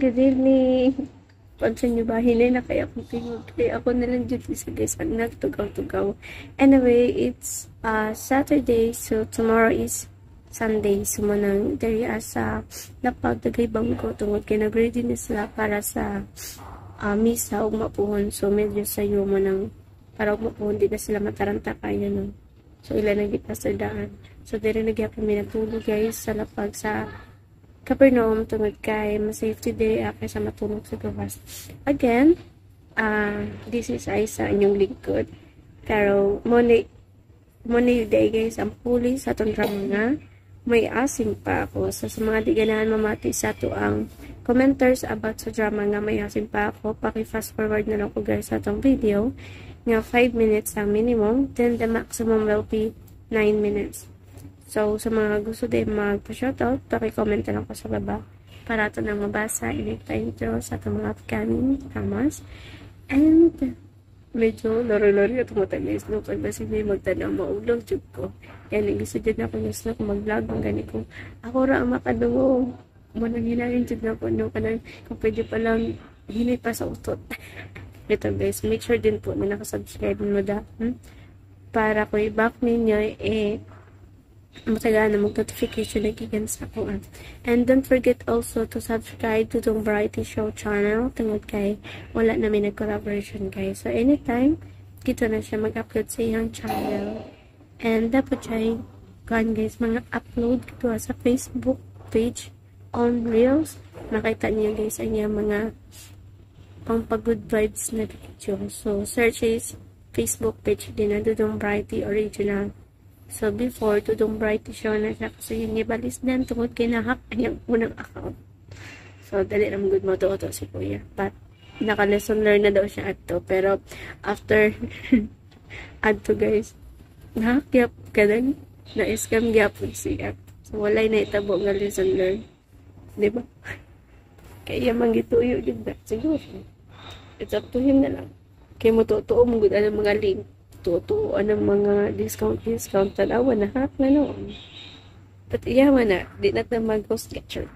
good evening. Pansin nyo ba, hinay na kaya akong tingog. Kaya ako nalang dyan isa guys, ang nagtugaw-tugaw. Anyway, it's Saturday, so tomorrow is Sunday. So, manang dari asa napagdagay bangko tungod kay nag-ready na sila para sa misa o mapuhon. So, medyo sayo mo nang para mapuhon, di na sila mataranta kaya no. So, ilan naging pastor daan. So, dari nagya kami natulog guys sa lapag sa Capernaum tungod kay ma-safety day ako sa matulog sa gawas. Again, this is Aisa, inyong lingkod. Pero, money day guys, ang pulis sa itong drama nga. May asim pa ako. So, sa mga di ganahan mamati sa ito ang commenters about sa drama nga may asim pa ako. Paki-fast forward na lang ko guys sa itong video. Nga 5 minutes ang minimum. Then, the maximum will be 9 minutes. So, sa mga gusto din magpa-shoutout, paki-comment na lang ko sa baba para ito nang mabasa, intro sa itong mga upcoming dramas. And, medyo lori-lori at guys, no? Pag basi may magtanaw, maulog, jud ko. Yan, gusto dyan ako gusto ko mag-vlog, ang gani ko. Ako ra ang makadungo. Manang hinarin jud na po, no? Kanang, kung pwede pa lang, hinay pa sa utot. Ito guys, make sure din po na nakasubscribe mo da. Para ko i-back ninyo, matagaan na mag-notification na gigan sa ako. And don't forget also to subscribe to tong variety show channel tungod kay wala namin nag-collaboration guys. So anytime, kita na siya mag-upload sa iyang channel. And dapat siya guys, mga upload kito sa Facebook page on Reels. Nakita niyo guys ang iyang mga pang-good vibes na video. So search is Facebook page din na Dudong Variety Original. So, before, Tudong Brighty Show na siya kasi yung ibalis din tungkol kinahack ang unang account. So, dali naman good mo to si Kuya. But, naka-lesson learn na daw siya ato. Pero, after ato guys, nahakyap ka din. Na-scam gyapon siya. So, walay na itabo nga lesson learn. Diba? Kaya manggituyo yun na. Siguro. It's up to him na lang. Kaya mo totoo mong good ang mga link. Totoo ng mga discount tanawa na hack na noon. But iyaman na, di natin mag-post sketcher.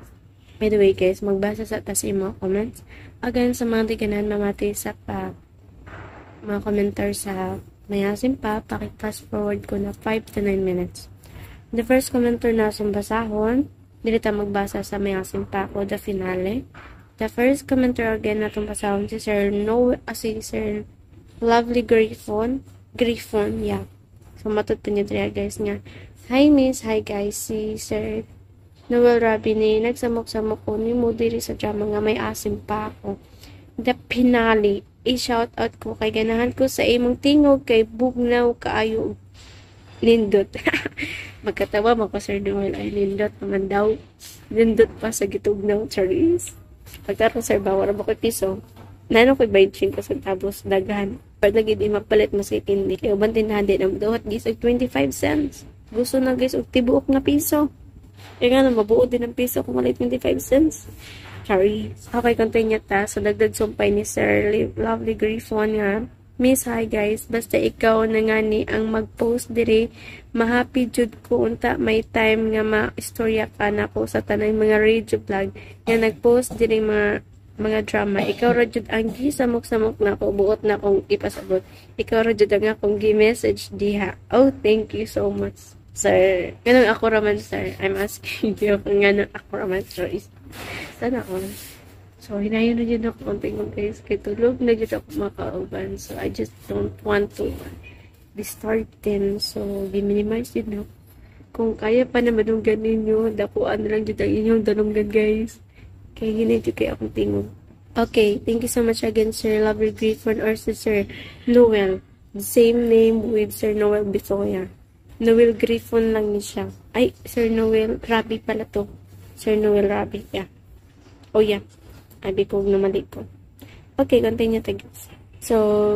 By the way guys, magbasa sa taas yung mga comments. Again, sa mga di ganahan mamati sa mga komentar sa mayasin pa, paki-fast forward ko na 5 to 9 minutes. The first commenter na sa basahon, dili ta magbasa sa mayasin pa ako, the finale. The first commenter again na itong basahon, si Sir Lovely Griffon, yeah. So, matuto niyo dito guys nga. Hi miss, hi guys. Si Sir Noel Rabini, nagsamok-samok ko ni mo diri sa drama nga may asim pa ako. The finale, i-shout out ko kay ganahan ko sa imong tingog kay bugnaw kaayo lindot. Magkatawa mo ko Sir Noel ay lindot naman daw. Lindot pa sa gitugnaw, Charis. Pagkaro Sir Bawar mo ko piso. Nano ko'y 25 centavos daghan. Pwede lagi di mapalit mo sa ikindi. Kaya uban tindahan din ang duhat guys og 25 cents. Gusto na guys og tibuok na piso. Kaya nga na mabuo din ang piso kung malay 25 cents. Sorry. Okay, continue ta. So dagdag sumpay ni Sir Lovely Griffon nga. Miss, hi guys. Basta ikaw na nga ni ang mag-post diri. Mahappy jud ko unta may time nga ma-istorya ka na ko sa tanang mga radio vlog. Nga nag-post diri mga drama. Ikaw ra jud ang gisamok-samok na ko buot na kong ipasabot. Ikaw ra jud ang akong gi-message diha. Oh, thank you so much, sir. Ganun ako raman, sir. I'm asking you kung ganun ako raman, sir. Sana all. So, hinayon na jud ako konting guys. Kay tulog na jud ako makauban. So, I just don't want to distort din. So, gi-minimize jud na. Kung kaya pa na madunggan ninyo, dapuan na lang jud ang inyong dalunggan, guys. Kaya ginidyo kayo akong tingog. Okay, thank you so much again, Sir Lovely Griffon or Sir Noel. The same name with Sir Noel Bisoya. Noel Griffon lang niya siya. Ay, Sir Noel Rabi pala to. Sir Noel Rabi, yeah. Oh yeah, abi ko na mali ko. Okay, continue tayo. So,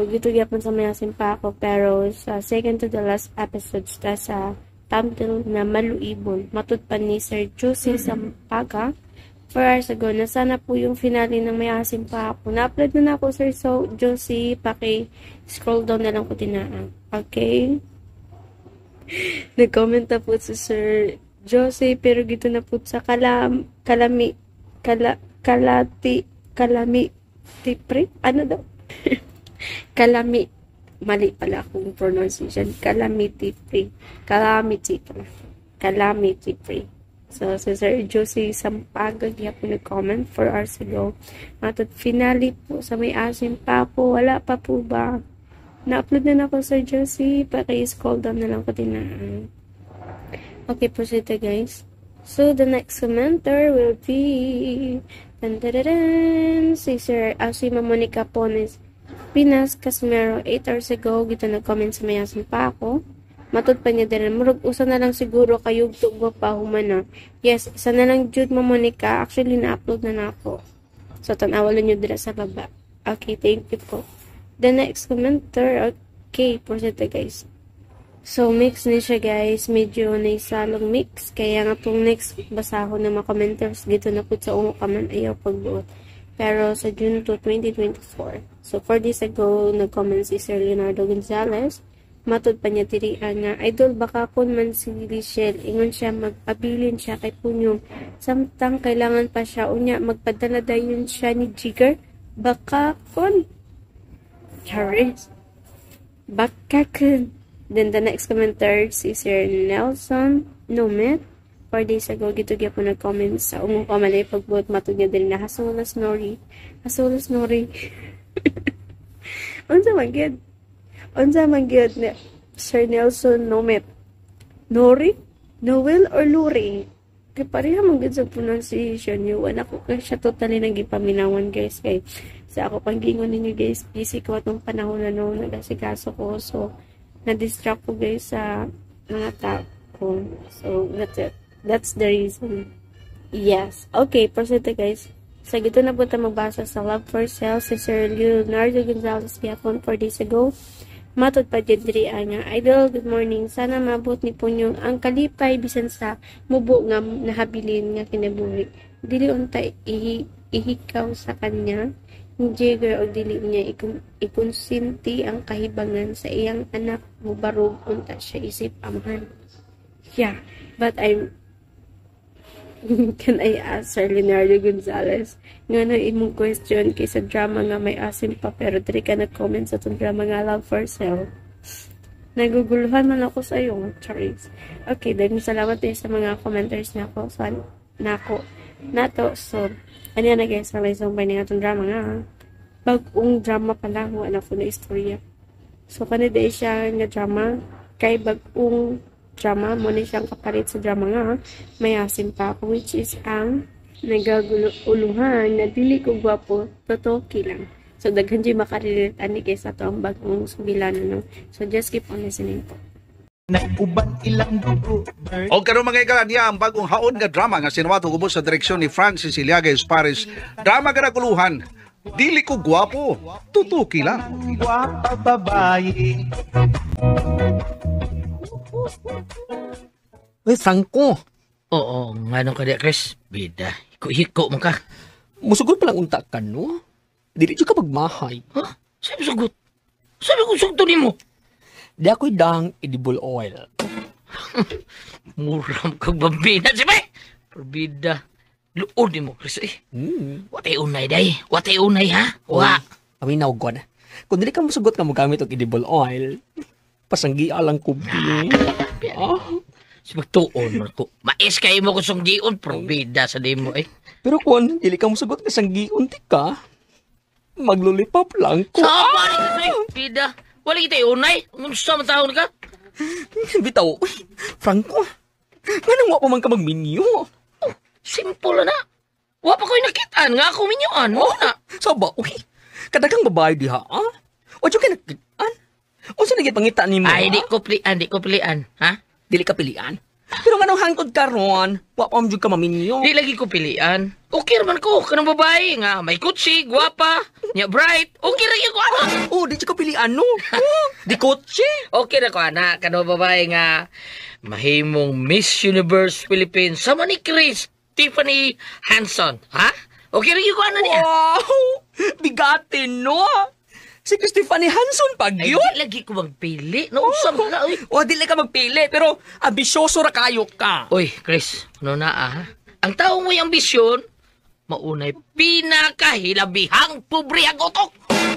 dito gyapon sa mayasin pa ako, pero sa second to the last episode sa thumbnail na maluibon. Matud pa ni Sir Josie Sampaga. 4 hours ago, nasana po yung finale ng may asim pa ako. Na-upload na ako, Sir Josie. Paki-scroll down na lang ko tinaan. Okay? Nag-comment na po si Sir Josie, pero gito na po sa Calamity free? Ano daw? Mali pala akong pronunciation. Calamity free. Calamity pala. Calamity free. So, si Sir Josie Sampagag po nag-comment 4 hours ago. Matut finale po sa may asim pa po. Wala pa po ba? Na-upload na ako, Sir Josie. Paki-scroll down na lang ko din na. Okay, proceed na, guys. So, the next commenter will be si Monica Pones Pinas Casmero 8 hours ago. Gito nag-comment sa may asim pa ako. Matod pa niya din. Murag, usa na lang siguro kayo tugwa pa humana. Yes, isa na lang Jude mo, Monica. Actually, na-upload na ako. So, tanawalan nyo dira sa baba. Okay, thank you po. The next commenter, okay, proceed na, guys. So, mix ni siya, guys. Medyo naisalong mix. Kaya nga pong next basahon ng mga commenters dito na po sa ungo kaman ayaw pagbuot. Pero sa June 2, 2024. So, 4 days ago, nag-comment si Sir Leonardo Gonzalez. Matod pa niya tirian nga, idol baka kun man si Lichelle, ingon siya magpabilin siya kay Punyong. Samtang kailangan pa siya, unya magpadala dayon siya ni Jigger. Baka kun. Charis. Baka kun. Then the next commenter, si Sir Nelson Nomet. 4 days ago, gito po nag-comment sa umong kamalay pagbuot. Matod niya din na Hasulas Nori. Hasulas Nori. Unsa magyad? Unsa man gyud ni Sir Nelson Nomet? Nori? Noel or Luri? Kaya pareha man gyud sa pronunciation niyo. Wala ko kaya siya totally nagipaminawan, guys. Kay sa ako panggingon ninyo, guys. Busy ko atong panahon na noon. Nagasikaso ko. So, na-distract ko, guys, sa mga tao ko. So, that's it. That's the reason. Yes. Okay, proceed na, guys. Sa gito na po tayo magbasa sa Love for Sale si Sir Leonardo Gonzalez Biapon 4 days ago. Matod pa dyan diri nga. Idol, good morning. Sana mabot ni Punyong ang kalipay bisan sa mubo nga nahabilin nga kinabuhi. Dili unta ihikaw sa kanya. Hindi o dili niya ikonsinti ang kahibangan sa iyang anak mubarog unta siya isip amahan. Yeah, but can I ask Sir Leonardo Gonzalez nga na imong question kay sa drama nga may asim pa pero diri ka nag-comment sa itong drama nga Love for Sale. Naguguluhan man ako sa iyo, Charis. Okay, dahil salamat din sa mga commenters na ako. So, ano na guys, ang laisong pa niya itong drama nga. Bagong drama pala, wala ko na istorya. So, kanida siya nga drama, kay bagong drama, muna siyang kapalit sa drama nga, may asim pa ako, which is ang nagaguluhan na dili ko gwapo, totoki lang. So, daghan dyan makarelate ani kaysa to ang bagong sumbilan. No? So, just keep on listening po. O karon mga ikalan niya ang bagong haon nga drama nga sinuwato ubos sa direksyon ni Francis Iliagues Paris. Drama nga naguluhan, dili ko gwapo, tutuki lang. Guwapa babae. Uy, Franco. Oo, nga nung kada, Chris. Bida, hiko mo ka. Musugod palang unta ka, no? Dili ka magmahay. Ha? Sabi sugot. Sabi ko sugto ni mo. Di ako'y dang edible oil. Muram kag bambina, sabi. Perbida. Luod ni mo, Chris. Watay unay, day. Watay unay, ha? Wa. Amin na, ugod. Kung dili ka musugot ka mo gamit og edible oil, pasanggi alang kubi. Sabi tuon ko. Mais kayo mo kusong gion, perbida sa di mo, eh. Pero kung dili ka musugot ka sanggi unti ka, maglulipap lang ko. Sapa ni kasi, pida. Wala kita unay. Gusto mo taon ka? Bitaw, uy, Franco, nga nang wa pa man ka magminyo. Oh, simple na. Wa pa ko'y nakitaan nga ako minyoan. Mo na. Saba, uy, kadagang babae diha, ah? O diyo ka nakitaan? O saan naging pangitaan ni mo, Ay, di ko pilian. Ha? Dili ka pilian. Pero nga nang hangkod ka ron, wa pa man ka maminyo. Di lagi ko pilian. Okay naman ko, kanang babae nga, may kutsi, guwapa, nya bright. Okay lagi ko, ana. Oh, di ka pilian, no? Oh, di kotse. Okay na ko, ana, kanang babae nga, mahimong Miss Universe Philippines, sama ni Chris, Tiffany Hanson, ha? Okay lagi ko, ana niya. Wow! Bigatin, no? Si Stephanie Hanson pag Ay, yun. di lagi ko magpili. Nausap ka, uy. O, dili ka magpili, pero ambisyoso ra kayo ka. Uy, Chris, ano na, ha? Ang tao mo'y ambisyon, maunay pinakahilabihang pobre ang utok.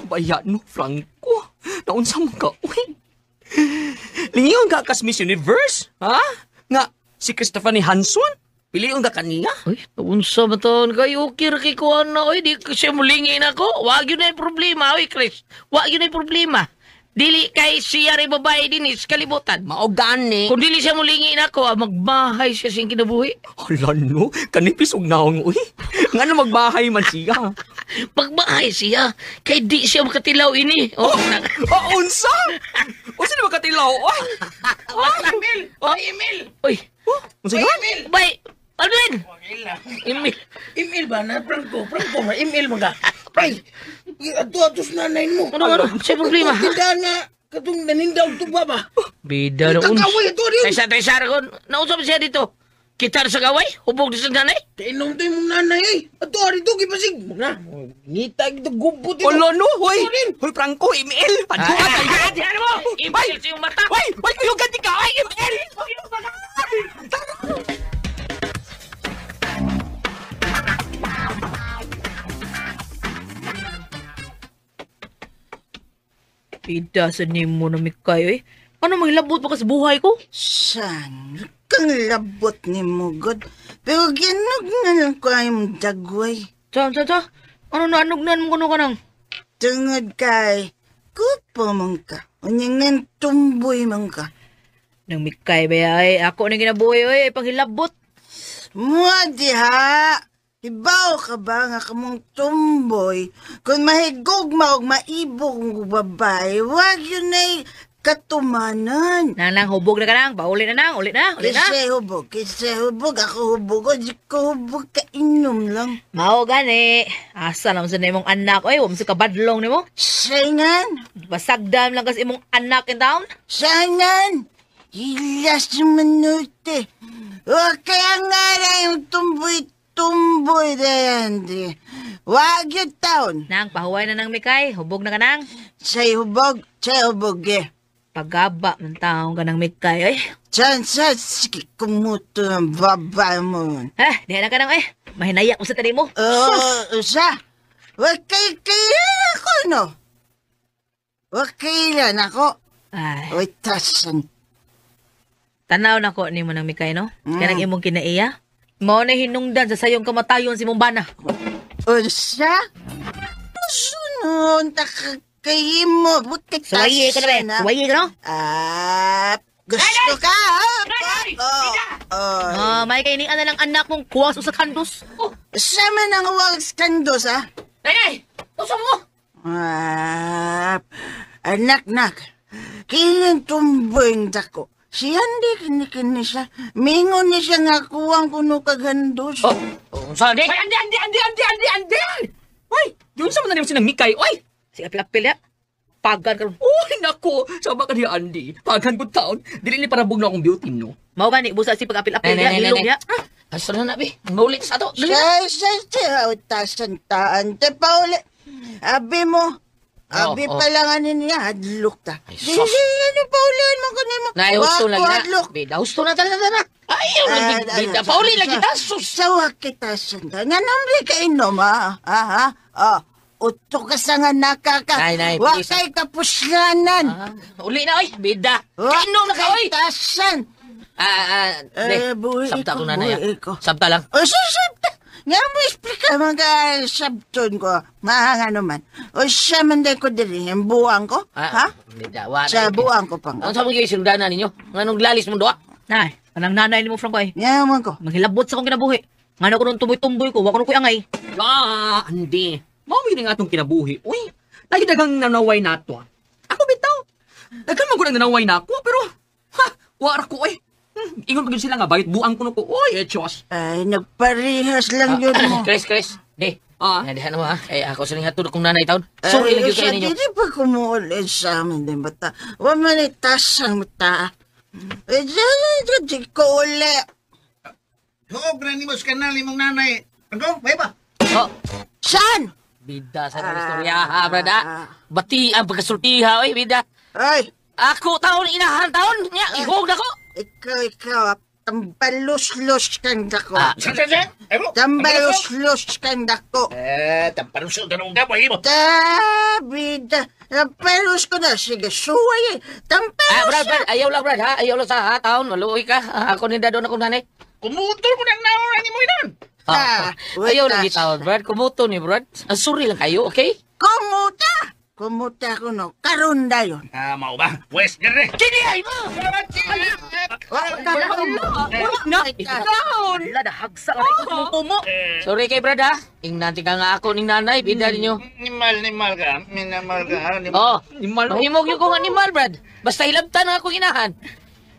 Bayan no, Franco. Naunsa mo ka, uy. Lingiyon ka kas Miss Universe, ha? Nga, si Stephanie Hanson? Piliyon ka kaniya? Uy, unsa ba taon kayo? Okay, kay ko na, oy, di kasi mulingin ako. Wag yun na yung problema, oy, Chris. Wag yun na yung problema. Dili kay siya rin babae din is kalibutan. Mao gani. Kung dili siya mulingin ako, magbahay siya siyang kinabuhi. Hala no, kanipis og naong, uy. Nga na magbahay man siya. Magbahay siya, kay di siya makatilaw ini. Oh, Unsa? Unsa di makatilaw, oy? Emil! Oh, Emil! Uy! Unsa yun? Emil! Bay! Alvin! Emil! Email ba na? Franco ba? Email mo ka? Pray! Ato-atos nanay mo. Ano? Siya problema, ha? Tindahan nga. Katong nanindaw ito ba ba? Bida na Kakaway ito rin. Taysar ko. Nausap siya dito. Kitar sa gaway? Hubog sa nanay? Kainom to yung nanay eh. Ato rin ito kipasig. Mga, ngita ito gubot ito. Hala no, hoy. Hoy, Franco, email. Padua ka. Diyan mo! Impil sa iyong mata! Hoy, kuyo ganti ka. Ay, email. Bida sa nimo na mikay, eh. Ano mahilabot pa ka sa buhay ko? San kang labot ni Mugod. Pero ginog na lang ko ayong dagway. Sa? Ano naanugnan mo kuno ka nang? Tungod kay kupo mong ka. Unyangan tumboy mong ka. Nang mikay ba ay ako na ginabuhay, eh. Panghilabot. Mua diha. Ibaw ka ba nga kamong tumboy? Kung mahigugma o maibong babae, wag yun ay katumanan. Nang hubog na ka nang. Pauli na nang. Ulit na. Kisa hubog. Ako hubog. O di ko hubog ka inom lang. Mao gani. Asa naman sa imong anak, oy. Wam sa kabadlong nimo. Sayangan. Basagdam lang kasi imong anak in town. Sayangan. Hilas manute. O kaya nga na yung tumboy na yan, di. Wag yung taon. Nang pahuway na nang mikay. Hubog na ka nang. Say hubog, eh. Pagaba ng taong ka nang mikay, oy. Diyan sa sige kumuto ng baba mo yun. Ha, diyan na ka nang, eh. Mahinayak mo sa tali mo. Sa? Wag kailan ako, no? Wag kailan ako. Ay, Uy, tasan. tanaw na ko ni mo nang mikay, no? Kaya nang imong kinaiya. Mao na hinungdan sa sayong kamatayon si mong bana. Sa? Sunod, takakayin mo. Buti Suwaye ka na, be. Suwaye ka, no? Gusto ka, May kaining na lang anak mong kuwas sa kandos. Oh, Sama ng wags kandos, ha? nay! Usa mo! Anak, kailan tumboy dako? Siya hindi kini siya. Mingon ni siya nga kuwang kuno kagandos. Saan di? Ay, andi! Uy, yun sa man na sinang mikay, uy! Sige, apil-apil ya. Pagan ka ron. Uy, nako, sama ka niya, Andy. Pagan ko taon, dili ni parabog na akong beauty, no? Mao gani, busa si pag-apil-apil ya. Hilong ya. Asa na bi? Maulit sa ato. Siya, utasan taan. Te, Pauli. Abi mo. Abi pa lang ano niya, hadlok ta. sus. Ano, Paulian mo ko mo. Nay, husto lagi na. Hadlok. Bida, husto na talaga na. Ayaw na, bida. Pauli lagi ta. Sus. Sawa kita sanda. Nga namli ka inom, ha? Uto ka sa nga nakaka. Nay, please. Wakay kapuslanan. Uli na, oy. Bida. Kainom na ka, oy. Tasan. Buhi Sabta ko, ko na na, buhi ko. Sabta lang. O, sabta. Nga mo explica mga sabton ko. Nga naman. O, siya man din ko dili. Yung buwang ko. Ha? Bida, wala. Sa buwang ko pang. Ang sabi kayo, sinundanan ninyo. Anong lalis mo doa? Nay, anang nanay ni mo, Franco, ay. Yaman ko. Maghilabot sa kong kinabuhi. Nga na ko nung tumboy-tumboy ko. Wako nung kuyangay. Andy. Mawin nga atong kinabuhi. Uy, lagi dagang nanaway na to. Ako bitaw. Dagang magurang nanaway na ako, pero, wara ko eh. Ingon pa sila nga, bayot buang ko na ko. Uy, Diyos. Ay, nagparihas lang yun mo. Chris. Di. Ah. Nadihan mo ha. Kaya ako sa hatod kong nanay taon. Sorry lang yung kayo ninyo. Hindi pa kumuulit sa amin din bata. Huwag man itasang mata. Di ko uli. Oo, brand mo sa kanal ni mong nanay. Franco, may ba? Oh, Saan? bida sa mga istorya ha, brada. Bati ang pagkasultiha, oy, bida. Ay, Ako taon, inahan taon. Nga, ihog na ko. ikaw, tambalos-los kang dako. Sen? Ay mo? Tambalos-los kang dako. Tampalusog ka nung gapoy mo. Bida, tambalos ko na. Sige, suway eh. Tambalos Brad, ayaw lang, Brad, ha? Ayaw lang sa taon. Maluoy ka. Ako ni Dadon akong nanay. Kumutol mo nang naoran ni mo inon. Ayaw lang gitawon, Brad. Kumuto ni Brad. Sorry lang kayo, okay? Kumuta! Kumuta ko no. Karon dayon. Mau ba? West gere. Kini ay mo! Wala na hagsa ka rin kung mo. Sorry kay Brad, ha? Ingnan ka nga ako ning nanay. Bida ninyo. Nimal ka. Minamal ka. Oh, mahimog yung kong animal, Brad. Basta hilabtan ang akong inahan.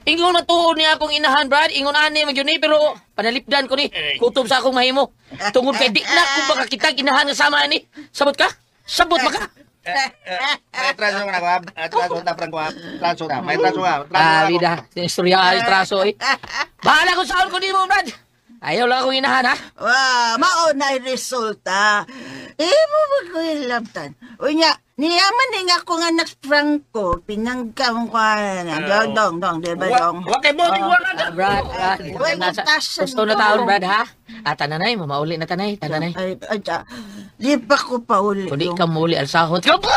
Ingon na tuon niya akong inahan, Brad. Ingon ani man yun eh, pero panalipdan ko ni. Kutob sa akong mahimo. Tungod kay di na kung baka kitag inahan nga sama ni. Sabot ka? Sabot ba ka? May traso ka na ko. Traso na prang ko. Traso na. May traso ka. Bida. Istorya ay traso eh. Bahala ko saan ko di mo, Brad. Ayaw lang akong inahan, ha? Maunay resulta. Mo ba ko yung labtan? Unya, niyaman nga akong anak Franco. Pinanggam ko na. Dong, di ba dong? Wag kay boting wala na. Brad. Uy, utasan Gusto na taon, Brad, ha? Tananay, mamauli na tanay. Ay, di pa ko pa uli. Kung di ka muli, alsahot ka pa!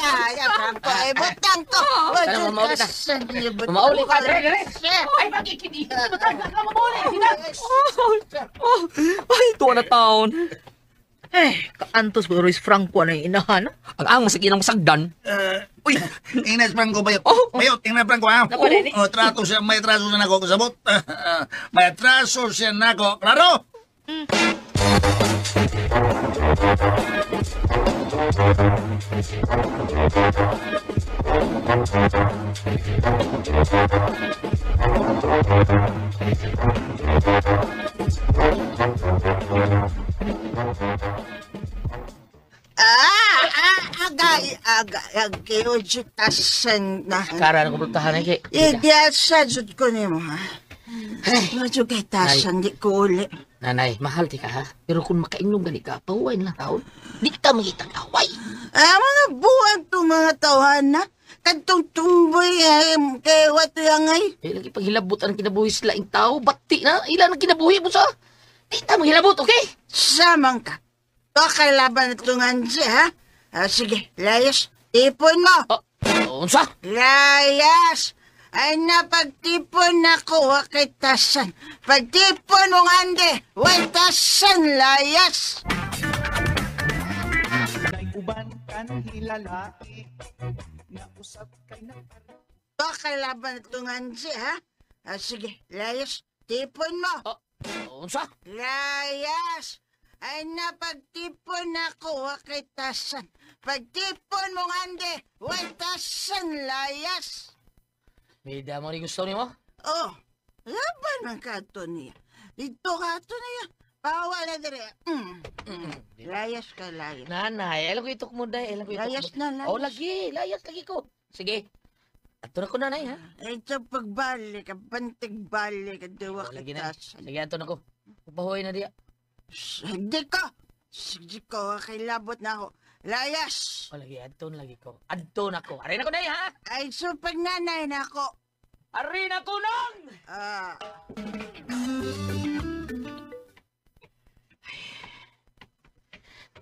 Ay, Franco, ay, butang ko. Tara, mamauli na. Mamauli ka, Brad. Ay, magkikini. Ay, tuwa na taon. Kaantos ba Royce Franco na yung inahan? Ang masakit ng sagdan. Uy, tingnan prang ko bayot. Bayot, tingnan prang ko ha. Trato siya, may traso siya nako kasabot. May traso siya nako. Klaro? Agay, na. Karan ko puntahan kay. Idiasa, jud ko ni mo, ha? Medyo kay tasan, di ko uli. Nanay, mahal ti ka, ha? Pero kung makainom gani ka, pahuway na taon. Di ka mangitang away. Mga buwan to mga tawhan na. Kantong tumboy, kay wato yang ay. Lagi paghilabot ang kinabuhi sila ang tao. Bati na, ilan ang kinabuhi mo sa? Di ka maghilabot, okay? Samang ka. To kay laban na tungan siya, ha? Sige, layas, tipon mo. Unsa? Layas! Ay napagtipon ako, wakay tasan. Pagtipon mong ande, way tasan, layas! Kay uban kan hilalaki na usap kay na To kay laban na tungan siya, ha? Sige, layas, tipon mo. Unsa? Layas! Ay napagtipon ako, wakay tasan. Pagtipon mong ande, way tasan, layas! Bida mo rin gusto niyo mo? Oh, laban ng kato niya. Dito kato niya. Pawa na dire. Layas ka, layas. Nanay, alam ko itok mo dahil. Alam ko itok Layas mo. na, layas. Oh, layas lagi ko. Sige. Ato na ko nanay, ha? Ay, sa pagbalik, bantig balik, duwa Oh, lagi na. kitasan. Sige, ato na ko. Papahuway na diya. Hindi ko. Sige ko, kilabot na ako. Layas! Oh, lagi, ato na lagi ko. Ato na ko. Aray na ko na, ha? Ay, so pag nanay na ako. Aray na ko nang!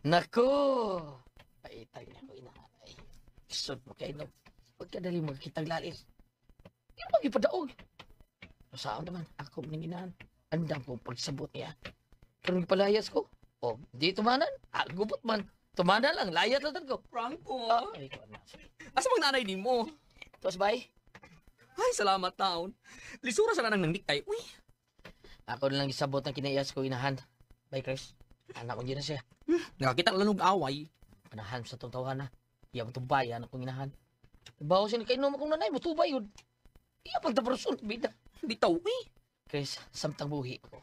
Nako! Paitay na ko inaanay. Isod mo kayo no. Pagkadali mo kitang lalis. Yung pag-ipadaog. Saan naman, ako ng inahan. Andang kong pagsabot niya. Pero palayas ko. O, di tumanan. Gubot man. Tumanan lang, layat lang ko. Franco. Ay, ko na. Asa mang nanay ni mo? Tapos bay, Ay, salamat taon. Lisura sa nang niktay. Uy, ako na lang isabot ng kinayas ko inahan. Bay, Chris. Anak ko dyan na siya. nakakita lang ng away. Panahan sa tungtawa na. Iya mo tubay, anak kong inahan. Bawa siya ni kainom akong nanay mo, tubay yun. Iya pang taprasun, bida. Di taw, uy. Chris, samtang buhi ako.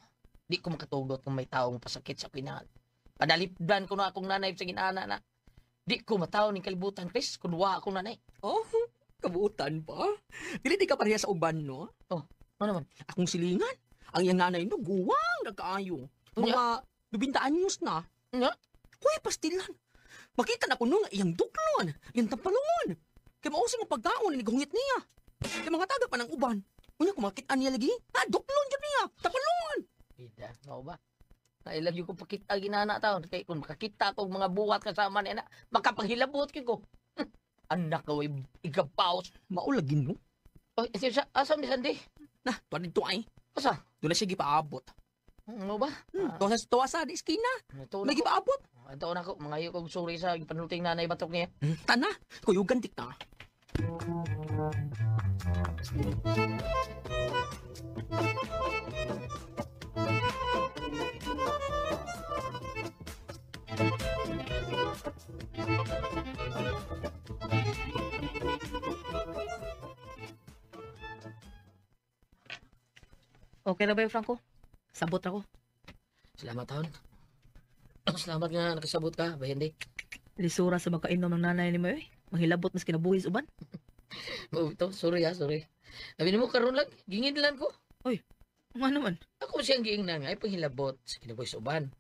Di ko makatugot kung may taong pasakit sa kinahan. Panalipdan ko na akong nanay sa ginana na. Di ko mataw ni kalibutan, Chris, kunwa akong nanay. Oh, kabuutan pa. Dili di ka pareha sa uban, no? Ano naman? Akong silingan. Ang iyang nanay no, guwang nagkaayo. Mga 20 anyos na. Nga? Kuya, pastilan. Makita na ko nung iyang duklon, iyang tampalungon. Kaya mausing ang pagkaon, inigungit niya. Kaya mga taga pa ng uban. Unya kumakit niya lagi. Duklon jud niya. Tapalungan. Bida, mao ba? Nailag yung kung pakita ginana taon. Kaya kung makakita ko mga buhat kasama niya na, makapaghilabot ko. Anak ko, igapaos. Maulagin mo. Oh, asa ni Sandy? Nah, tuwa dito ay. Asa? Doon na siya gipaabot. Ano ba? Tuwa sa iskina. Ito May na ko. gipaabot. Ito na ko. Mga iyo kong suri sa panulting nanay batok niya. Tana, kuyugan tik na. Okay na ba yung Franco? Sabot ako. Salamat taon. Salamat nga nakasabot ka, ba hindi? Lisura sa makainom ng nanay ni mo eh. Manghilabot mas kinabuhis uban. Oh, ito, sorry sorry. Sabi mo karon lang, gingin lang ko. Oy, nga naman. Ako siyang giingnan nga, ay panghilabot sa kinabuhi sa uban.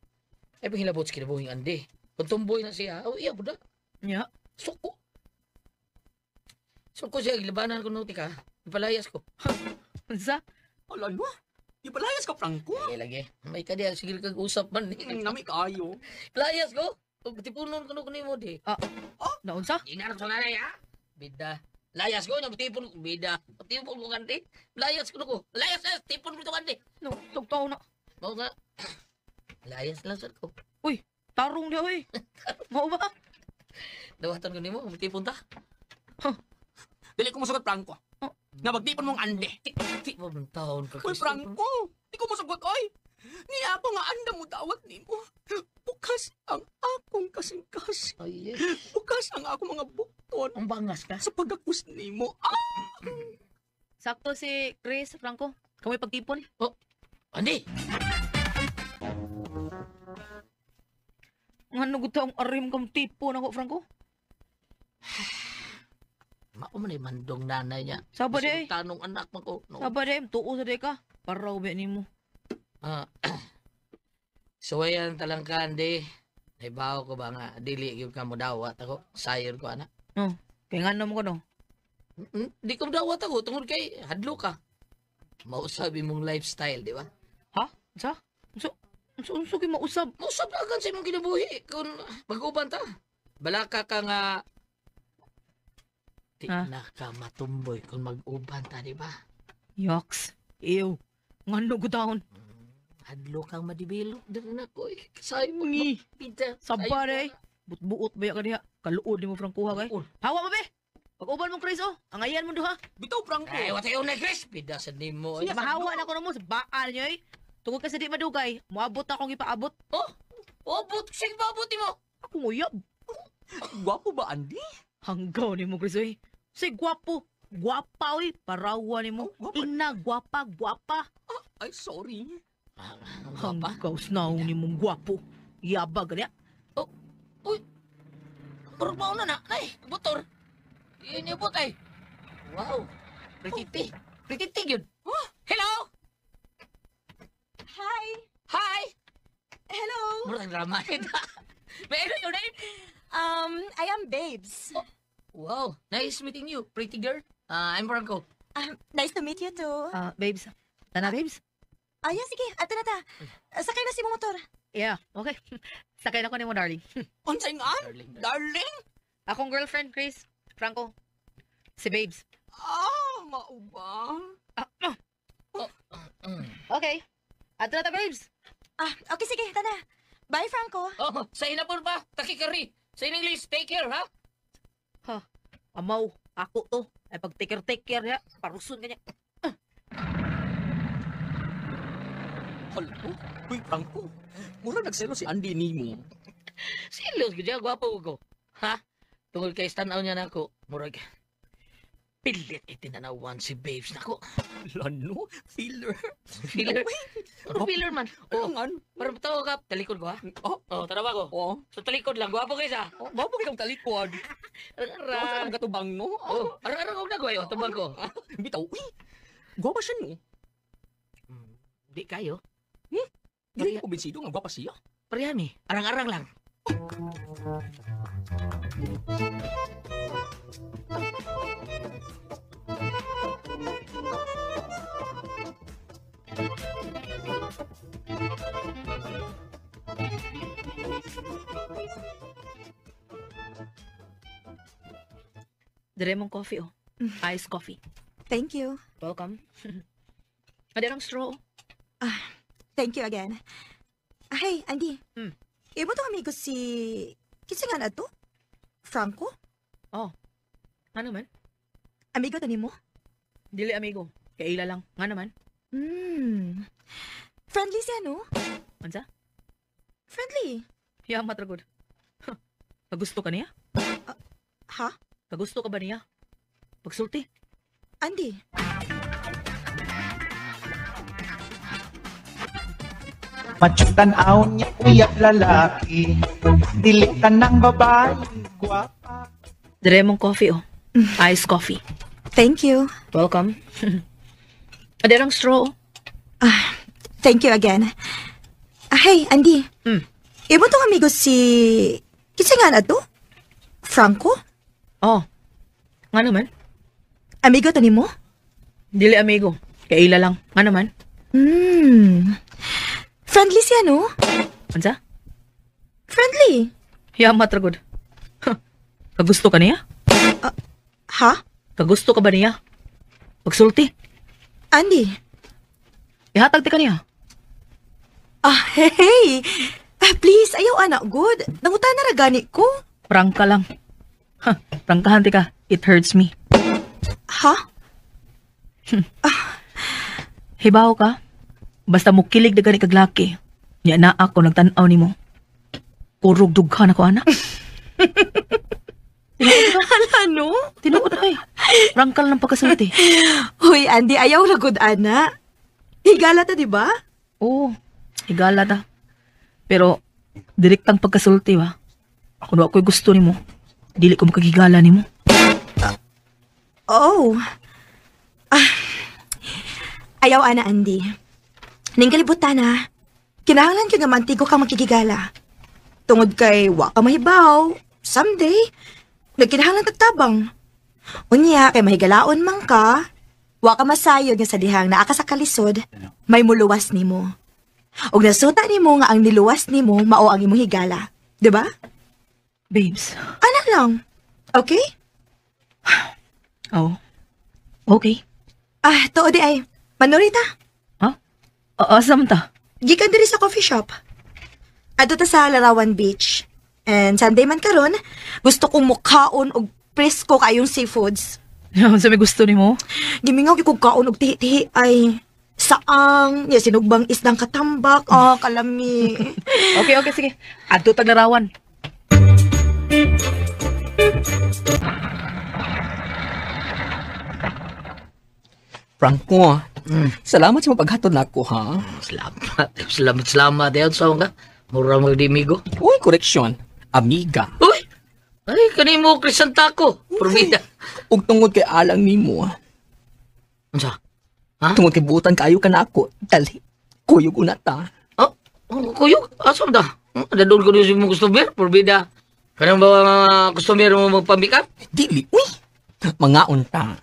Ay panghilabot sa kinabuhi andi. Kung tumboy na siya, oh iya, buda. Nya, Suko. Suko siya, gilabanan ko nuti ka. Ipalayas ko. unsa? Ala no. Ipalayas ka, Franco. Lagi. May ka diya, sige kag usap man. Nami kayo. Layas ko. Tipunon ko ni mo di. Naunsa? Ingarap sa nanay ha. Bida. Layas ko, yung tipon ko. Bida. Tipon ko kanti. Layas ko. Layas. Tipon ko ito kanti. No, tugtaw na. Mau nga. Layas lang sir ko. Uy, tarong dia oy. Mao ba? Dawatan ko ni mo. Tipon ta. Dili ko masagot, Franco. Nga magtipon mong ande. Ti mo ng taon ka. Uy, Franco. Di ko masagot, oy. Niya ako nga anda mo dawat ni mo. Bukas ang akong kasing-kasing. Ay, Bukas ang akong mga bukton ang bangas ka. sa pagkakus ni mo. Sakto si Chris, Franco. Kamoy pagtipon. Oh, Andi. Nga nagutang arim kam tipon ako, Franco. Mao man ay mandong nanay niya. Saba di. Tanong anak mo ko. No. Saba dem, tuo sa deka. Para ubi ni mo. Ah. So ayan talangkan di. Naibaw ko ba nga dili gyud ka mo dawat ako. Sayod ko anak. Oh, kaya nga naman ko no. Di ko dawat ako tungod kay hadlo ka. Mao sabi mong lifestyle, di ba? Ha? Sa? Unso kay mausab? Mausap na agad sa imong kinabuhi kung mag-uban ta. Balaka ka nga di Ha? na ka matumboy kung mag-uban ta, di ba? Yoks. Ew. Nga nagutahon. Hadlo kang madibilo. Dali na ko eh. Sayo mo ni. Pita. Saba de. But-buot ba ka diha? Kaluod ni mo Franco ha kay. Uy. Hawa ba be? Pag-uban mo Chris oh. Ang ayan mo duha. Bitaw, Franco. Ay, what na Chris? Pida sa nimo. Sige, mahawa na ko na mo sa baal niyo eh. Tungod kasi di madugay, muabot na akong ipaabot. Oh! Obot! Sige ba abuti mo? Ako nguyab. Gwapo ba, Andy? Hanggaw ni mo, Chris, oy. Say, gwapo. Gwapa, oy. Parawa ni mo. Oh, gwapa. Ina, gwapa. Ay, sorry. Hanggaw snaw ni mong gwapo. Yabag niya. Oh! Uy! Murag mo na na. Ay! Butor! Iyan yung butay. Wow! Pretiti. Pretiti yun. Huh? Hello! Hi! Hi! Hello! Murag drama kita. Pero your name? I am Babes. Wow! Nice meeting you, pretty girl. I'm Franco. Nice to meet you too. Babes. Tana, babes? Yeah, sige. Ato na ta. Sakay na si mo motor. Yeah, okay. Sakay na ko ni mo, darling. Unsay nga? Darling. Darling? Akong girlfriend, Chris. Franco. Si Babes. Mauba. Okay. Ato na ta, babes. Okay, sige. Tana. Bye, Franco. Oh, sa inapon pa. Takikari. Sa English, take care, ha? Ha, amaw, ako to. Ay pag take care ya, parusun kanya. Hala, uy, Franco. Mura nagselo si Andy ni mo. Silos ko dyan, gwapo ko. Ha? Tungkol kay stanaw niya na ako. Murag. Pilit itinanawan si Babes na ako. Lano? Filler? Filler? Ano filler man? Oh, Angan? parang tawa ka. Talikod ko, ha? Oh, Oh, tara ko. oh. So, talikod lang. Gwapo kayo sa. Mabog kang talikod. Ara. Ara. Ang katubang no? Oh, ara ko nagwayo. Tumang ko. Bitaw, uy. Gwapa siya no? Di kayo. Hindi ko binsido nga gwapa siya. Parehami. Arang-arang lang. Dire mong coffee, oh. Iced coffee. Thank you. Welcome. Ada ng straw. Thank you again. Hey, Andy. Hmm. Imo to amigo si... Kinsa nga na to? Franco? Nga naman? Amigo to nimo? Dili amigo. Kaila lang. Nga naman? Friendly siya, no? Ansa? Friendly. Yamat ra gud. Kagusto ka niya? Ha? Kagusto ka ba niya? Pagsulti. Andy. Matutanaw niya uyab lalaki, dilitan ng babae, guwapa. Dire mong coffee, oh. Iced coffee. Thank you. Welcome. Ada ng straw. Thank you again. Hey, Andy. Imo to amigo si... Kinsa nga na to? Franco? Nga naman? Amigo to nimo? Dili amigo. Kaila lang. Nga naman? Friendly siya, no? Ansa? Friendly. Yamat ra gud. Kagusto ka niya? Ha? Kagusto ka ba niya? Pagsulti. Andy. Ihatag ti ka niya. Hey! Please, ayaw anak, good. Nangutan na ragani ko. Prangka lang. Prangkahan ti ka. It hurts me. Ha? Hibaw ka? Basta mo kilig na gani kaglaki. Nya na ako nagtanaw ni mo. Kurog dughan ako, anak. Ano? Tinuod ay. Prangkal ng pagkasulti. Hoy, Andy, ayaw na good, ana. Higala ta, di ba? Oo. Higala ta. Pero, direktang pagkasulti ba? Kung ako'y gusto ni mo, dili ko makagigala ni mo. Oh. Ayaw, ana, Andy. Ning kalibutan na, kinahanglan ko nga mantigo kang makikigala. Tungod kay wa ka mahibaw, someday, nagkinahanglan tagtabang. Unya, kay mahigalaon man ka, wa ka masayod nga sa dihang naa ka sa kalisod, may muluwas nimo. Og nasuta nimo nga ang niluwas nimo mao ang imong higala. Diba? Babes. Ana lang. Okay? Oh. Okay. Tuo di ay. Manurita. Asam ta? Gikan diri sa coffee shop. Adto ta sa Larawan Beach. And Sunday man karon, gusto kong mukhaon og presko kayong seafoods. Sa may gusto ni mo? Gimingaw kong kaon og tihi-tihi ay saang, sinugbang isdang katambak, kalami. Okay, sige. Adto tag larawan. Franco, salamat sa mapaghatod na ako, ha? Salamat yan sa mga. Mura magdimigo. Uy, correction. Amiga. Uy! Ay, kanimo krisanta ko. Provida. Ug tungod kay alang nimo. Ansa? Ha? Tungod kay butan kayo ka na ako. Dali. Kuyog una ta. Kuyog? Asam da? Dadol ko din si mong customer. Provida. Kanang ba customer mo magpamikap? Dili. Uy! Mga unta.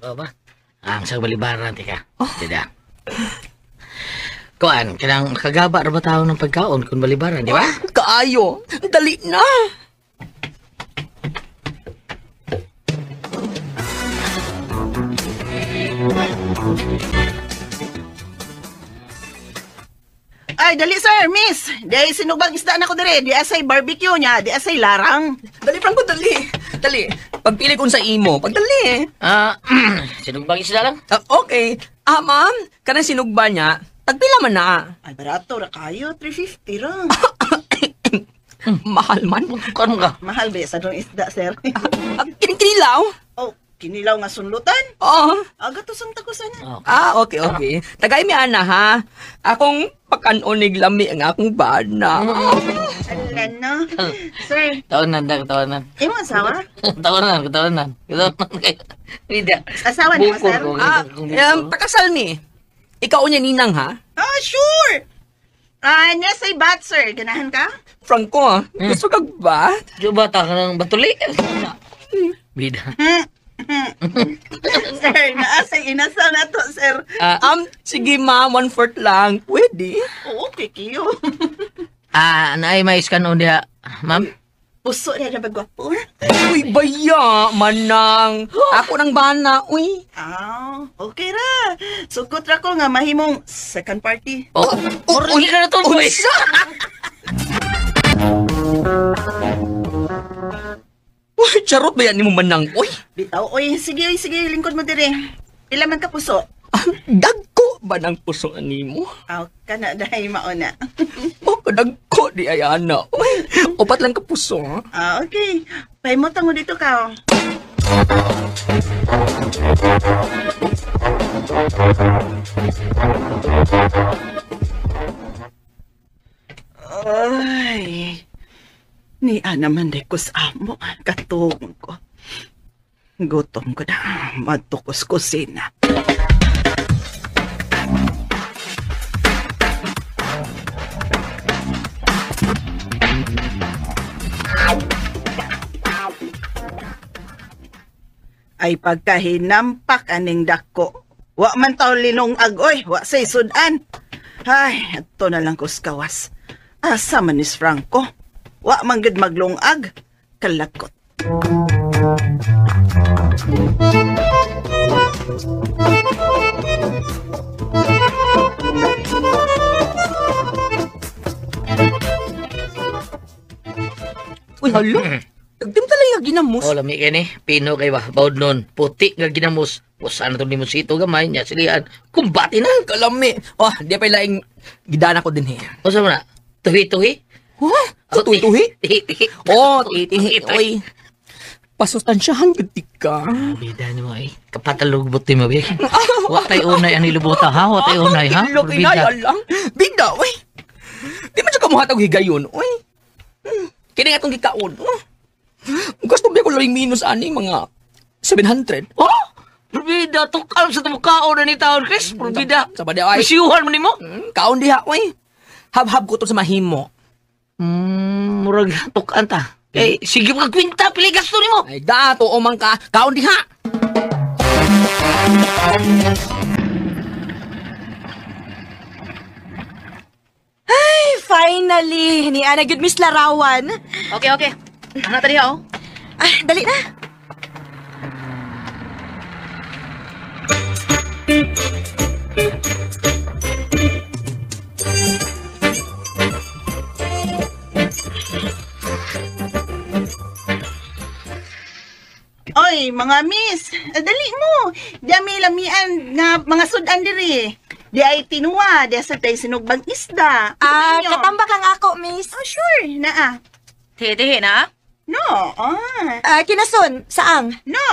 Ba? Ang sa balibaran, tika. Tidak. Kuan, kanang kagaba ra ba tao ng pagkaon kung balibaran, di ba? Kaayo. Dali na. Ay, dali sir, miss. Di sinugbang isda na ko dire. Di asay barbecue niya, di asay larang. Dali, Franco, dali. Dali. Pagpili kong sa imo. Pagdali. Sinugbang isda lang? Okay. Ma'am. Kanang sinugba niya. Tagpila man na. Ay, barato ra kayo. 350 ra. Mahal man. Kano ka? Mahal ba sa dong isda, sir? Kinilaw? Oh, kinilaw nga sunlutan? Oo. Aga to sang takusan. Okay. Tagay mi ana, ha? Akong pakanunig lami ang akong bana. Alan na. Sir, Tawanan. imo asawa? Tawanan. Vida. Asawa ni mo, sir? Pakasal ni. Ikaw niya ninang, ha? Sure! Niya say bat, sir. Ganahan ka? Franco, gusto kag ba? Diyo bata ka ng batuli? Vida. Sir, naasay inasal na to, sir. Sige ma'am, 1/4 lang. Pwede. Okay, kiyo. Naay may scan on diha, ma'am. Puso na na bagwapo. Uy, baya, manang. Ako nang bana, uy. Okay ra. Sukot ra ko nga mahimong second party. Uy, na to, boy. Uy, charot ba yan ni mo manang, uy? Bitaw, oy, sige, lingkod mo dire. Pila man ka puso? Dagko ba ng puso ni mo? Kana dahay mauna. Dagko di ayana. Uy, upat lang ka puso, ha? Okay. Pahimot mo dito ka. Ay. Ni naman de ko sa amo. Katong ko. Gutom ko na. Matukos kusina. Ay pagkahinampak aning dako. Wa man taw linong agoy, wa say sudan. Ay, ato na lang kuskawas. Asa man is Franco? Wa man gid maglungag. Kalakot. Uy, halo. Dagdim talaga ginamos. Oh, lami kay ni. Pino kay ba? Baud nun. Puti nga ginamos. Pusa na to ni Musito gamay niya silian. Kumbati na. Kalami. Oh, di pa laing gidana ko din, O sa na? Tuhi-tuhi? Huh? Sa tuhi-tuhi? Oh, tihi. Uy. Pasustansyahan ka. Bida ni mo ay. Kapatalog buti mo, Bik. Wa tay unay ang nilubuta, ha? Wa tay unay, ha? Ilo kinaya lang. Bida, uy. Di man siya kamuhatag higayon, uy. Kini nga itong gikaon, gusto ba ko lang minus ani mga 700? Oh! Bida, tukal sa tumukao na ni taon, Chris. Bida. Sa bada, ay. Masiyuhan mo ni mo? Kaon diha, uy. Hab-hab ko to sa mahimo. Murag tukan ta. Eh, sige mga kwinta, pili gasto ni mo. Ay, dato o man ka. Kaon diha. Ay, finally! Ni Ana good Miss Larawan. Okay. Ano tadi oh? Dali na. Oy, mga miss, dali mo. Dami lamian nga mga sudan diri. Di ay tinuwa, di sa tay sinugbang isda. Katambak ang ako, Miss. Sure, naa. Tihi na? No, Kinason, saang? No,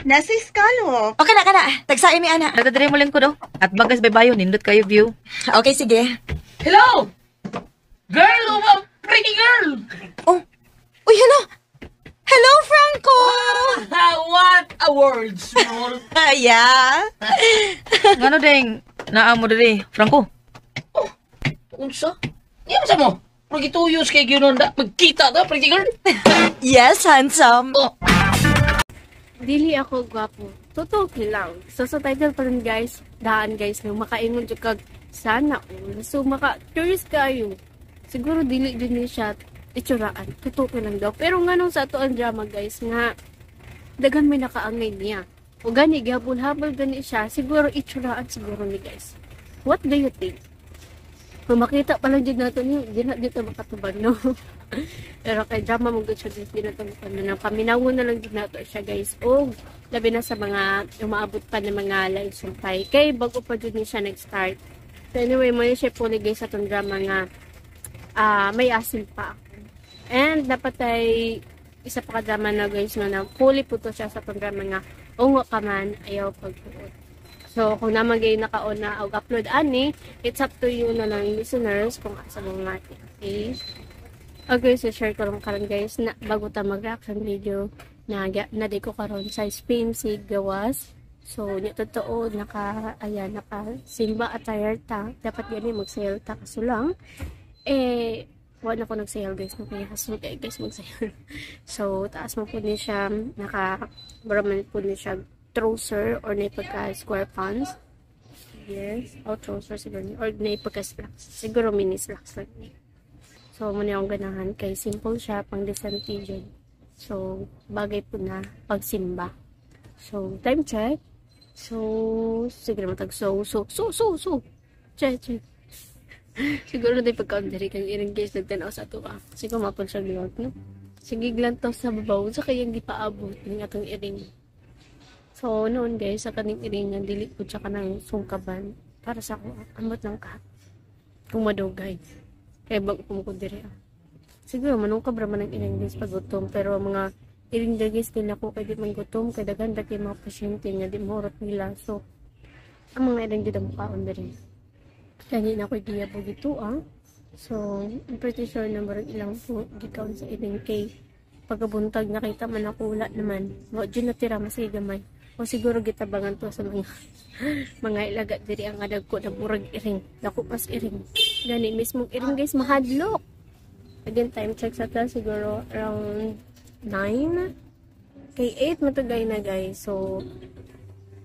nasa iskalo. Okay na. Tagsain mi Ana. Nagdadiri mo ko do. At bagas baybayo, nindot kayo view. Okay, sige. Hello! Girl, pretty girl! Uy, Hello, Franco! What a word, small. Yeah. Ngano ding naamo diri, Franco? Unsa? Yan sa mo. Pag ituyos kay Ginon da, magkita da, pretty girl. Yes, handsome. Dili ako gwapo. Totoo lang. So sa title pa rin guys, daan guys, nang makaingon dyan kag sana all. So curious kayo. Siguro dili din ni siya itsuraan. Totoo lang daw. Pero nga nung sa ato ang drama guys, nga dagan may nakaangay niya. O gani, gabol-habol gani siya. Siguro itsuraan siguro ni guys. What do you think? Kung makita pa lang dyan natin yun, di na dito makatubag, no? Pero kay drama mong good siya, di na ito makatubag. Paminawon na lang dyan natin siya, guys. O, labi na sa mga umaabot pa ng mga live sumpay. Kay bago pa dyan siya nag-start. So anyway, muna siya puli guys sa itong drama nga may asin pa ako. And dapat ay isa pa ka-drama na guys na fully po to siya sa itong drama nga ungo ka man, ayaw pagpuot. So, kung naman kayo naka-on na upload ani, it's up to you na lang listeners kung asa mong natin. Okay? Okay, so share ko lang karon guys na bago ta mag-reaction video na di ko karon sa spin si gawas. So, niya totoo naka simba attire ta. Dapat gani mag-sale ta kaso lang wala ko nagsayal guys, no, kaya hasul kayo guys magsayal. So, taas mo po niya siya, naka-baraman po niya siya trouser or na pagka-square pants. Yes, o trouser siguro niya, or na pagka-slacks. Siguro mini slacks lang niya. So, muna yung ganahan, kay simple siya, pang decente dyan. So, bagay po na pagsimba. So, time check. So, siguro matag check. Siguro na pagkaon diri kang iring guys nagtanaw sa ato siguro mapon siya glot no. Sige glantaw sa babaw sa kayang gipaabot ning atong iring. So noon guys sa kaning iring nga dili pud siya kanang sungkaban para sa ako ambot lang ka. Kung madugay. Kay bag ko diri. Siguro manong kabra man ang iring guys pagutom pero mga iring guys din ako kay di man gutom kay daghan kay mga pasyente nga di morot nila. So ang mga iring gid ang kaon diri. Kanya na ko idea po dito So, I'm pretty sure na marag ilang po gikaon sa ilang kay pagkabuntag nakita man ako wala naman. Wa dyan natira masay gamay. O siguro gitabangan to sa mga mga ilaga diri ang adag ko na burag iring. Dako pas iring. Gani mismong iring guys mahadlok. Again time check sa ta siguro around 9. Kay 8 matagay na guys. So,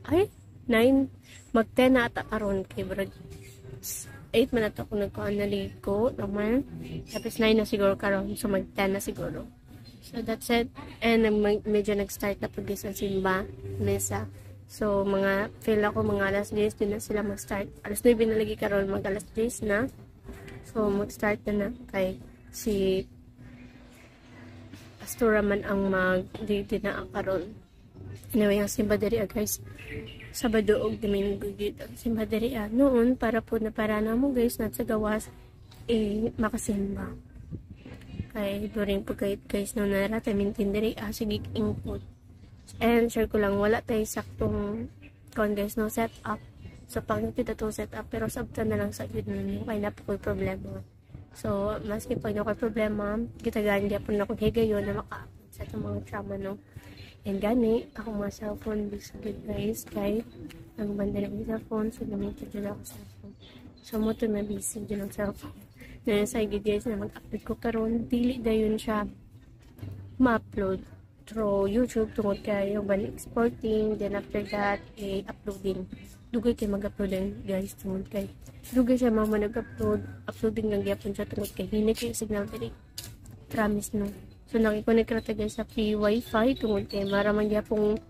ay 9 mag 10 na ata karon kay burag 8 man ato kung nagkaan na ligo naman. Tapos 9 na siguro karon. So mag 10 na siguro. So that's it. And medyo nag-start na pag sa simba. Mesa. So mga feel ako mga alas 10 din na sila mag-start. Alas 9 na lagi karon mag alas 10 na. So mag-start na kay si pastora man ang mag-date na karon. Anyway, ang simba diri guys. Sabado og Domingo gid ang simba diri noon para po na para na mo guys na sa gawas makasimba kay during po guys no nara ta mintin diri sige input and share ko lang wala tay saktong kon guys no set up so pag kita to set up pero sabta na lang sa gid ninyo kay na po problema so maski pag no problema kita gani po na ko higayon na maka sa mga trauma no. And gani, ako mga cellphone biscuit guys, kay ang banda ng cellphone, so gamitin dyan ako cellphone. So mo to na busy dyan ang cellphone. Na sa guys na mag-upload ko karon dili dayon siya ma-upload through YouTube tungod kay yung bali exporting, then after that, uploading. Dugay kay mag-upload guys tungod kay. Dugay siya mama nag-upload, uploading lang gyapon siya tungod kay hinay kay signal diri. Promise no. So, nakikonek na tayo sa free wifi tungod kay maraman niya pong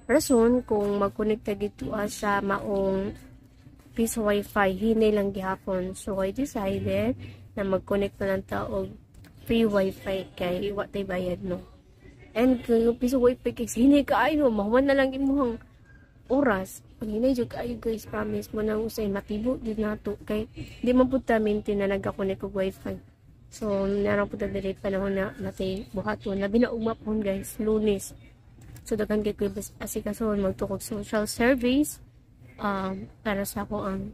rason kung mag-connect tayo dito sa maong piece wifi. Hinay lang gihapon. So, I decided na mag-connect na lang tayo free wifi kay watay bayad no. And kung yung piece wifi kay hinay kaayo, mahuman na lang imuhang oras. Pag hinay dyan kaayo guys, promise mo nang usay matibo din na to. Kay di man po tamintin na nagka-connect ko wifi. So, narang po dali panahon na natin buhaton. Labi na umapon guys, Lunes. So, dagan kay ko asikason magtukog social service para sa ko and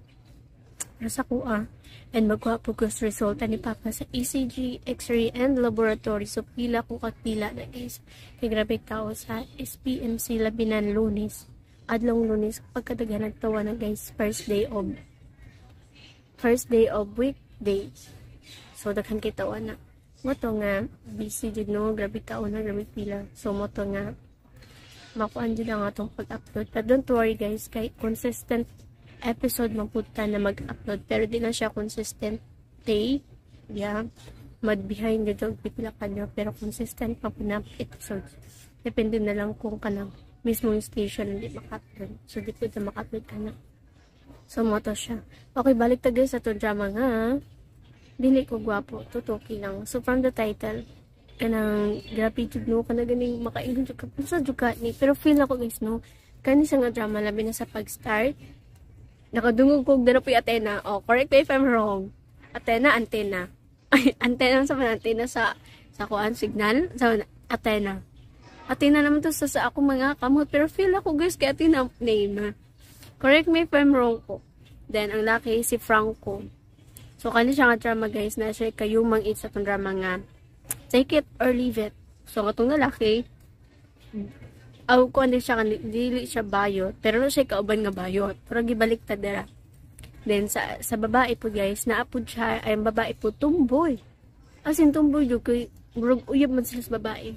magkuha po ko resulta ni Papa sa ECG, X-ray, and laboratory. So, pila ko pila na guys. Kay grabe tao sa SPMC Labinan Lunes. Adlong Lunes, pagkadagan nagtawa na guys, first day of weekdays. So, daghan kay tawa na. Moto nga, busy dyan no, grabe tao na, grabe pila. So, moto nga, makuan dyan ang atong pag-upload. But don't worry guys, kay consistent episode mapunta na mag-upload. Pero di na siya consistent day. Yeah. Mad-behind the dog, pipila ka nyo. Pero consistent pa po na episodes. Depende na lang kung kanang mismong station hindi maka-upload. So, di po na maka-upload ka na. So, moto siya. Okay, balik ta guys sa itong drama nga. Dili ko gwapo, tutuki lang. So, from the title, kanang gratitude no, kanang ganing makaingon jud ka sa juga ni. Pero feel ako guys no, kani sa nga drama labi na sa pag-start. Nakadungog kog dara po'y Athena. Oh, correct me if I'm wrong. Antena. Ay, antena sa antena sa kuan signal sa Athena. Athena naman to sa ako mga kamot, pero feel ako guys kay Athena name. Correct me if I'm wrong ko. Then ang laki si Franco. So, kani siya nga drama guys, na siya kayumang it sa itong drama nga, take it or leave it. So, katong lalaki, kung ano siya, dili siya bayot, pero siya kauban nga bayot. Pero gibalik ta dara. Then, sa babae po guys, naapod siya, ay ang babae po tumboy. As in, tumboy yun, kay, murag uyab man sila sa babae.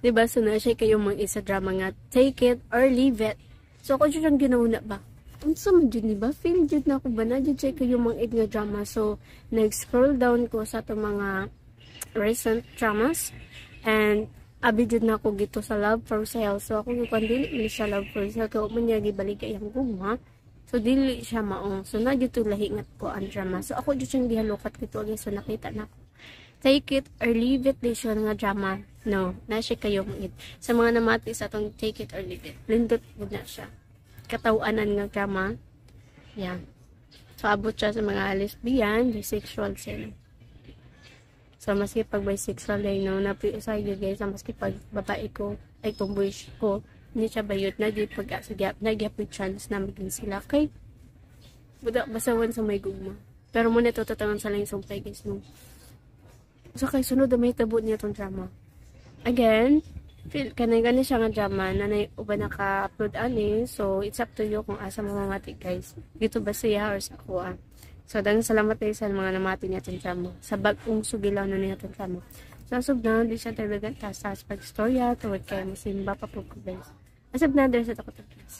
Diba? So, na siya kayo mga isa drama nga, take it or leave it. So, ako dyan ginauna ba? Unsa man dyan, diba? Feel dyan na ako ba na dyan siya kayo mga nga drama. So, nag-scroll down ko sa itong mga recent dramas. And, abi dyan na ako gito sa Love for Sale. So, ako kung dili sa Love for Sale, kaya man niya gibaligay ang guma. So, dili siya maong. So, na dito lahingat ko ang drama. So, ako dyan siyang gihalukat kito. Okay, so, nakita na ako. Take it or leave it, di siya nga drama. No, na siya kayo mangit. Sa mga namati sa itong take it or leave it, lindot mo na siya. Katawanan nga drama. Yan. So, abot siya sa mga lesbian, bisexual sila. So, maski pag bisexual ay no, napiusay yun guys, maski pag babae ko, ay tomboy ko, hindi siya bayot na, di pag nagyap with chance na maging sila. Kay, budak basawan sa may gugma. Pero muna ito, tatangan sa lang yung sumpay guys, no. So, kay sunod na may tabo niya itong drama. Again, kanay siya nga drama na uba naka-upload ani. So, it's up to you kung asa mamamati guys. Dito ba siya or sa kuha. So, dagang salamat tayo sa mga namati niya itong drama. Sa bagong sugilaw na niya itong drama. So, asog na, di siya talaga tasas pag-storya toward kay masimba pa po ko guys. Asab na, there's a takot guys.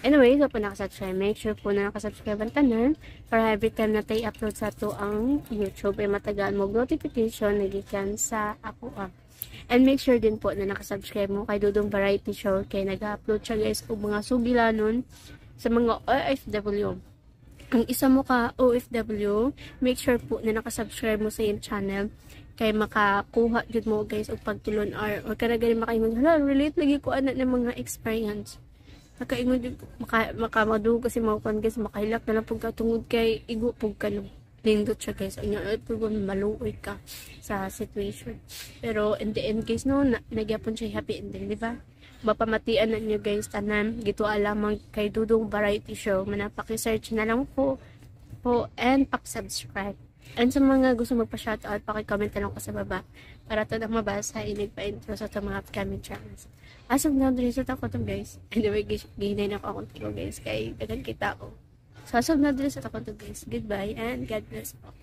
Anyway, so po nakasubscribe, make sure po na nakasubscribe ang tanan para every time na tayo upload sa to ang YouTube ay matagaan mo notification na gikan sa ako And make sure din po na nakasubscribe mo kay Dudong Variety Show kay nag-upload siya guys o mga sugilanon sa mga OFW. Ang isa mo ka OFW, make sure po na nakasubscribe mo sa yung channel kay makakuha din mo guys o pagtulon or karagay makaingon hala relate lagi ko ana ng mga experience makaingon makamadug kasi mga kan guys makahilak na lang pag katungod kay igo pug kano lindot siya guys anya pag maluoy ka sa situation pero in the end guys no nagyapon siya happy ending di ba mapamatian na niyo guys tanan gito alamang kay Dudong Variety Show manapaki-search na lang po and subscribe. And sa mga gusto magpa-shoutout, paki-comment na lang ko sa baba para ito na mabasa, inig pa-intro sa ito mga upcoming channels. As of now, result ako ito guys. Anyway, gihinay na ako guys, kaya dagan kita ko. So as of now, result ako ito guys. Goodbye and God bless po.